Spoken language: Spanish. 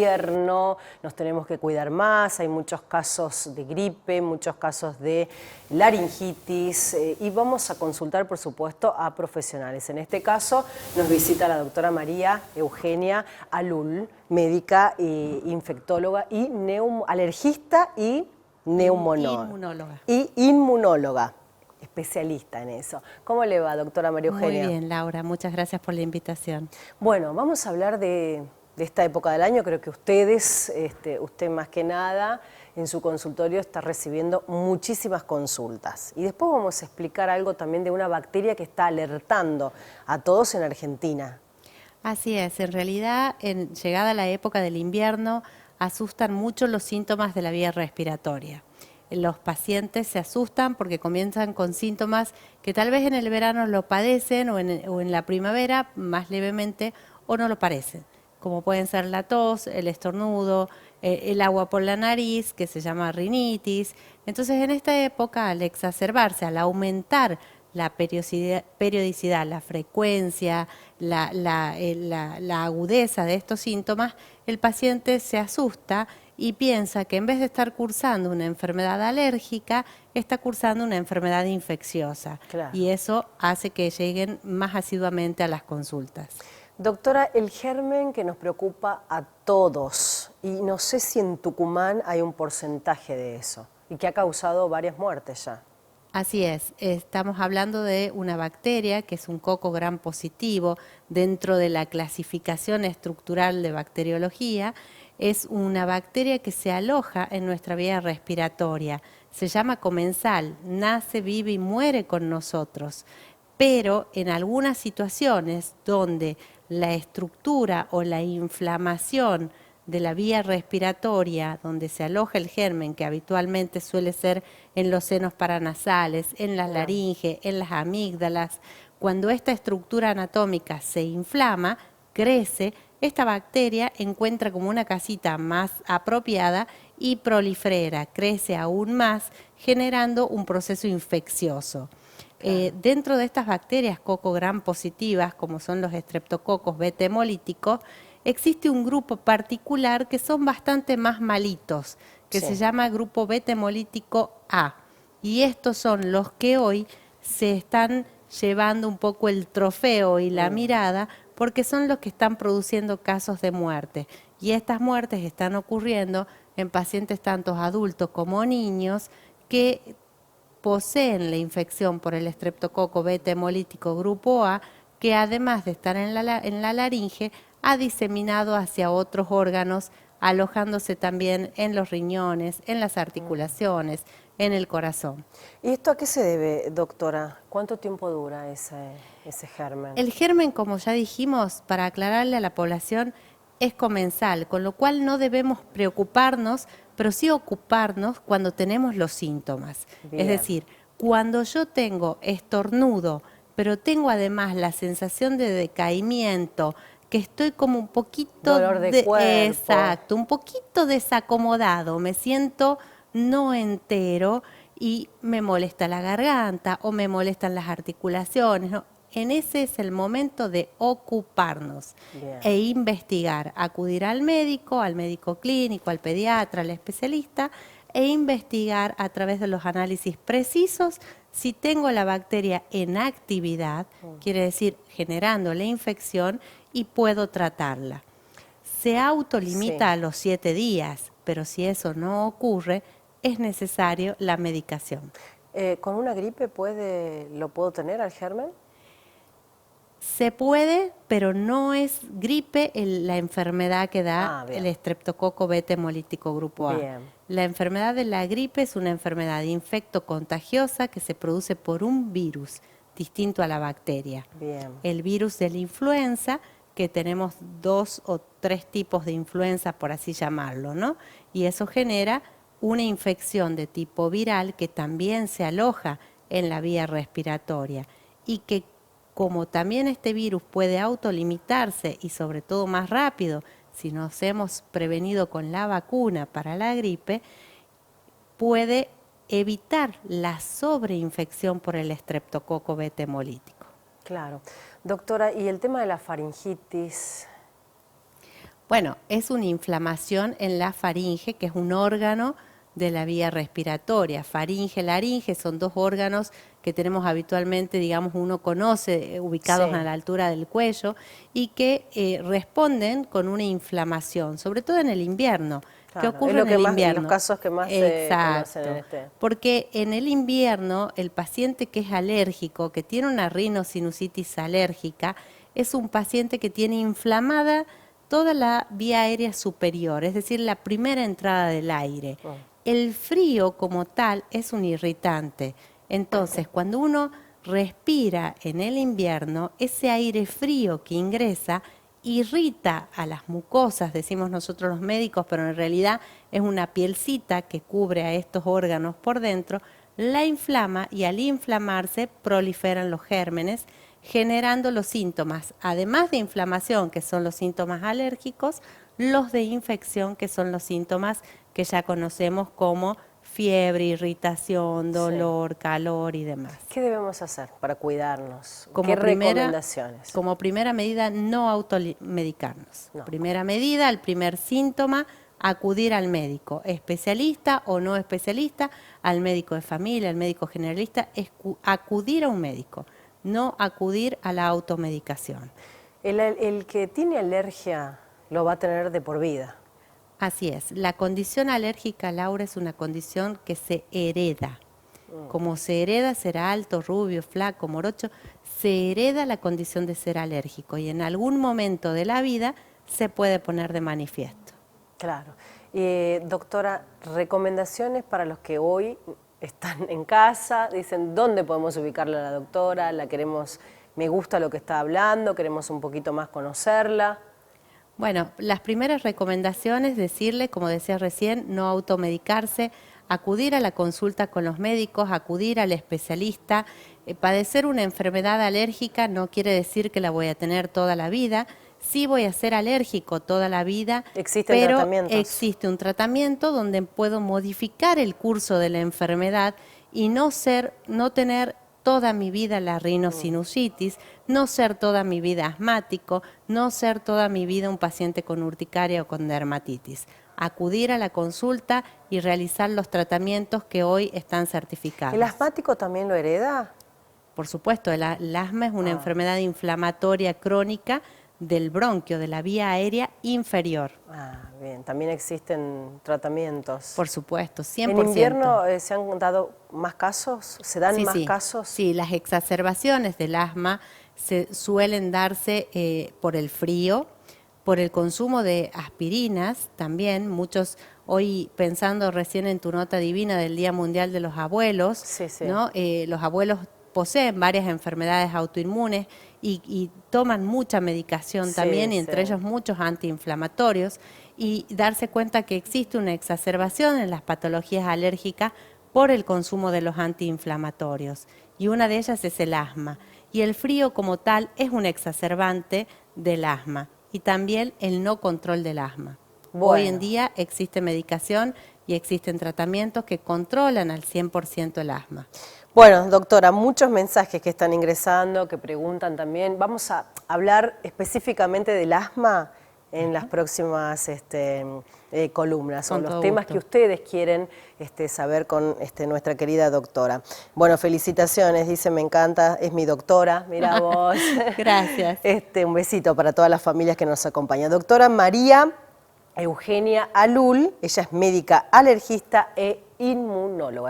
invierno, nos tenemos que cuidar más, hay muchos casos de gripe, muchos casos de laringitis y vamos a consultar, por supuesto, a profesionales. En este caso nos visita la doctora María Eugenia Alul, médica, infectóloga y alergista y Inmunóloga. Y inmunóloga, especialista en eso. ¿Cómo le va, doctora María Eugenia? Muy bien, Laura, muchas gracias por la invitación. Bueno, vamos a hablar de esta época del año. Creo que ustedes, usted más que nada, en su consultorio está recibiendo muchísimas consultas. Y después vamos a explicar algo también de una bacteria que está alertando a todos en Argentina. Así es, en realidad, llegada la época del invierno, asustan mucho los síntomas de la vía respiratoria. Los pacientes se asustan porque comienzan con síntomas que tal vez en el verano lo padecen o en la primavera más levemente o no lo padecen, como pueden ser la tos, el estornudo, el agua por la nariz, que se llama rinitis. Entonces, en esta época, al exacerbarse, al aumentar la periodicidad, la frecuencia, la agudeza de estos síntomas, el paciente se asusta y piensa que en vez de estar cursando una enfermedad alérgica, está cursando una enfermedad infecciosa. Claro. Y eso hace que lleguen más asiduamente a las consultas. Doctora, el germen que nos preocupa a todos, y no sé si en Tucumán hay un porcentaje de eso, y que ha causado varias muertes ya. Así es, estamos hablando de una bacteria que es un coco gram positivo dentro de la clasificación estructural de bacteriología. Es una bacteria que se aloja en nuestra vía respiratoria. Se llama comensal, nace, vive y muere con nosotros. Pero en algunas situaciones donde la estructura o la inflamación de la vía respiratoria, donde se aloja el germen, que habitualmente suele ser en los senos paranasales, en la laringe, en las amígdalas, cuando esta estructura anatómica se inflama, crece, esta bacteria encuentra como una casita más apropiada y prolifera, crece aún más, generando un proceso infeccioso. Claro. Dentro de estas bacterias coco gram positivas, como son los estreptococos beta hemolíticos, existe un grupo particular que son bastante más malitos, que se llama grupo beta hemolítico A. Y estos son los que hoy se están llevando un poco el trofeo y la mirada, porque son los que están produciendo casos de muerte. Y estas muertes están ocurriendo en pacientes tanto adultos como niños que poseen la infección por el estreptococo beta hemolítico grupo A, que además de estar en la laringe, ha diseminado hacia otros órganos, alojándose también en los riñones, en las articulaciones, en el corazón. ¿Y esto a qué se debe, doctora? ¿Cuánto tiempo dura ese germen? El germen, como ya dijimos, para aclararle a la población, es comensal, con lo cual no debemos preocuparnos, pero sí ocuparnos cuando tenemos los síntomas. Bien. Es decir, cuando yo tengo estornudo, pero tengo además la sensación de decaimiento, que estoy como un poquito dolor de cuerpo. Exacto, un poquito desacomodado, me siento no entero y me molesta la garganta o me molestan las articulaciones, ¿no? En ese es el momento de ocuparnos. Bien. E investigar, acudir al médico clínico, al pediatra, al especialista, e investigar a través de los análisis precisos si tengo la bacteria en actividad, quiere decir generando la infección, y puedo tratarla. Se autolimita a los 7 días, pero si eso no ocurre, es necesario la medicación. ¿Con una gripe lo puedo tener al germen? Se puede, pero no es gripe la enfermedad que da el estreptococo beta hemolítico grupo A. Bien. La enfermedad de la gripe es una enfermedad infectocontagiosa que se produce por un virus distinto a la bacteria. Bien. El virus de la influenza, que tenemos 2 o 3 tipos de influenza, por así llamarlo, ¿no? Y eso genera una infección de tipo viral que también se aloja en la vía respiratoria y que, como también este virus puede autolimitarse y sobre todo más rápido si nos hemos prevenido con la vacuna para la gripe, puede evitar la sobreinfección por el estreptococo beta hemolítico. Claro. Doctora, ¿y el tema de la faringitis? Bueno, es una inflamación en la faringe, que es un órgano de la vía respiratoria. Faringe, laringe son dos órganos que tenemos habitualmente, digamos, uno conoce, ubicados a la altura del cuello, y que responden con una inflamación, sobre todo en el invierno. Claro, ¿Qué ocurre es lo en que el más, invierno? los casos que más se conocen en Exacto, porque en el invierno el paciente que es alérgico, que tiene una rinosinusitis alérgica, es un paciente que tiene inflamada toda la vía aérea superior, es decir, la primera entrada del aire. El frío como tal es un irritante. Entonces, cuando uno respira en el invierno, ese aire frío que ingresa irrita a las mucosas, decimos nosotros los médicos, pero en realidad es una pielcita que cubre a estos órganos por dentro, la inflama y al inflamarse proliferan los gérmenes, generando los síntomas, además de inflamación, que son los síntomas alérgicos, los de infección, que son los síntomas que ya conocemos como fiebre, irritación, dolor, calor y demás. ¿Qué debemos hacer para cuidarnos? ¿Qué recomendaciones? Como primera medida, no automedicarnos. No. Primera medida, el primer síntoma, acudir al médico, especialista o no especialista, al médico de familia, al médico generalista, acudir a un médico, no acudir a la automedicación. El que tiene alergia lo va a tener de por vida. Así es, la condición alérgica, Laura, es una condición que se hereda. Como se hereda ser alto, rubio, flaco, morocho, se hereda la condición de ser alérgico y en algún momento de la vida se puede poner de manifiesto. Claro. Doctora, recomendaciones para los que hoy están en casa, dicen, ¿dónde podemos ubicarla a la doctora? La queremos, me gusta lo que está hablando, queremos un poquito más conocerla. Bueno, las primeras recomendaciones, decirle, como decía recién, no automedicarse, acudir a la consulta con los médicos, acudir al especialista. Padecer una enfermedad alérgica no quiere decir que la voy a tener toda la vida. Sí voy a ser alérgico toda la vida, pero existe un tratamiento donde puedo modificar el curso de la enfermedad y no tener toda mi vida la rinosinusitis, no ser toda mi vida asmático, no ser toda mi vida un paciente con urticaria o con dermatitis. Acudir a la consulta y realizar los tratamientos que hoy están certificados. ¿El asmático también lo hereda? Por supuesto, el asma es una enfermedad inflamatoria crónica del bronquio, de la vía aérea inferior. Ah, bien. También existen tratamientos. Por supuesto, 100%. ¿En invierno se han dado más casos? ¿Se dan más casos? Sí, las exacerbaciones del asma suelen darse por el frío, por el consumo de aspirinas también. Muchos, hoy pensando recién en tu nota divina del Día Mundial de los Abuelos, ¿no? Los abuelos poseen varias enfermedades autoinmunes y toman mucha medicación también, y entre ellos muchos antiinflamatorios, y darse cuenta que existe una exacerbación en las patologías alérgicas por el consumo de los antiinflamatorios, y una de ellas es el asma. Y el frío como tal es un exacerbante del asma, y también el no control del asma. Bueno. Hoy en día existe medicación y existen tratamientos que controlan al 100% el asma. Bueno, doctora, muchos mensajes que están ingresando, que preguntan también. Vamos a hablar específicamente del asma en las próximas columnas, o los temas que ustedes quieren saber con nuestra querida doctora. Bueno, felicitaciones, dice, me encanta, es mi doctora, mira vos. Gracias. Un besito para todas las familias que nos acompañan. Doctora María Eugenia Alul, ella es médica alergista e inmunóloga.